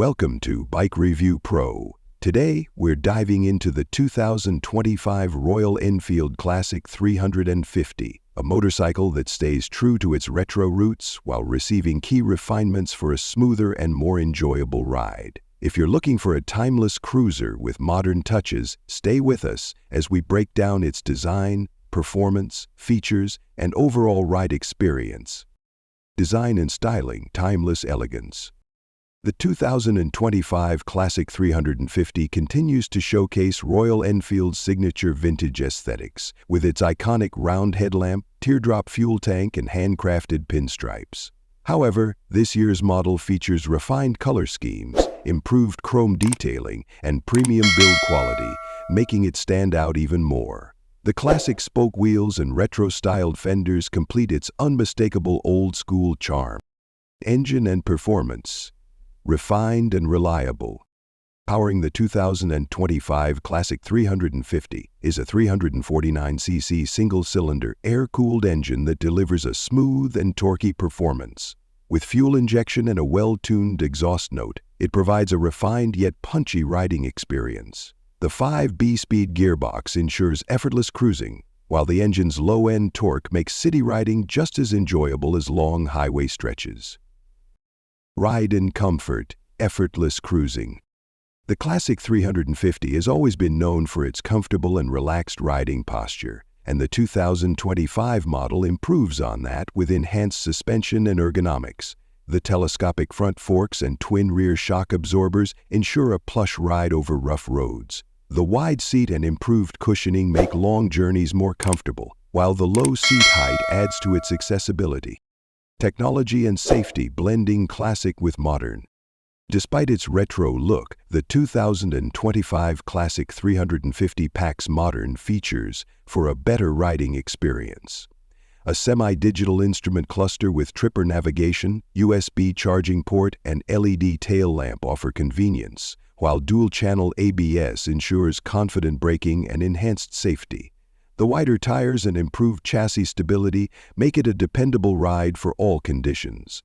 Welcome to Bike Review Pro. Today, we're diving into the 2025 Royal Enfield Classic 350, a motorcycle that stays true to its retro roots while receiving key refinements for a smoother and more enjoyable ride. If you're looking for a timeless cruiser with modern touches, stay with us as we break down its design, performance, features, and overall ride experience. Design and styling, timeless elegance. The 2025 Classic 350 continues to showcase Royal Enfield's signature vintage aesthetics, with its iconic round headlamp, teardrop fuel tank, and handcrafted pinstripes. However, this year's model features refined color schemes, improved chrome detailing, and premium build quality, making it stand out even more. The classic spoke wheels and retro-styled fenders complete its unmistakable old-school charm. Engine and performance. Refined and reliable. Powering the 2025 Classic 350 is a 349cc single-cylinder air-cooled engine that delivers a smooth and torquey performance. With fuel injection and a well-tuned exhaust note, it provides a refined yet punchy riding experience. The 5-speed gearbox ensures effortless cruising, while the engine's low-end torque makes city riding just as enjoyable as long highway stretches. Ride in comfort, effortless cruising. The Classic 350 has always been known for its comfortable and relaxed riding posture, and the 2025 model improves on that with enhanced suspension and ergonomics. The telescopic front forks and twin rear shock absorbers ensure a plush ride over rough roads. The wide seat and improved cushioning make long journeys more comfortable, while the low seat height adds to its accessibility. Technology and safety blending classic with modern. Despite its retro look, the 2025 Classic 350 packs modern features for a better riding experience. A semi-digital instrument cluster with tripper navigation, USB charging port, and LED tail lamp offer convenience, while dual-channel ABS ensures confident braking and enhanced safety. The wider tires and improved chassis stability make it a dependable ride for all conditions.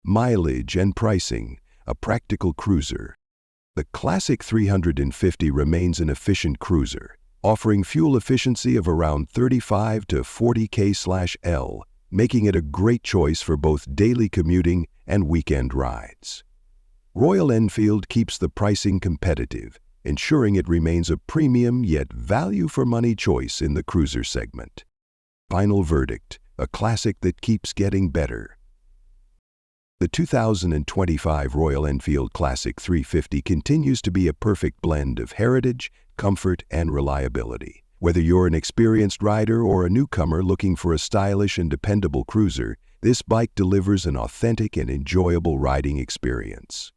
Mileage and pricing. A practical cruiser. The Classic 350 remains an efficient cruiser, offering fuel efficiency of around 35 to 40 km/L, making it a great choice for both daily commuting and weekend rides. Royal Enfield keeps the pricing competitive, ensuring it remains a premium yet value-for-money choice in the cruiser segment. Final verdict, a classic that keeps getting better. The 2025 Royal Enfield Classic 350 continues to be a perfect blend of heritage, comfort, and reliability. Whether you're an experienced rider or a newcomer looking for a stylish and dependable cruiser, this bike delivers an authentic and enjoyable riding experience.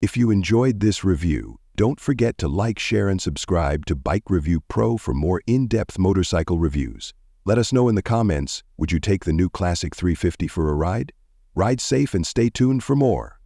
If you enjoyed this review, don't forget to like, share, and subscribe to Bike Review Pro for more in-depth motorcycle reviews. Let us know in the comments, would you take the new Classic 350 for a ride? Ride safe and stay tuned for more.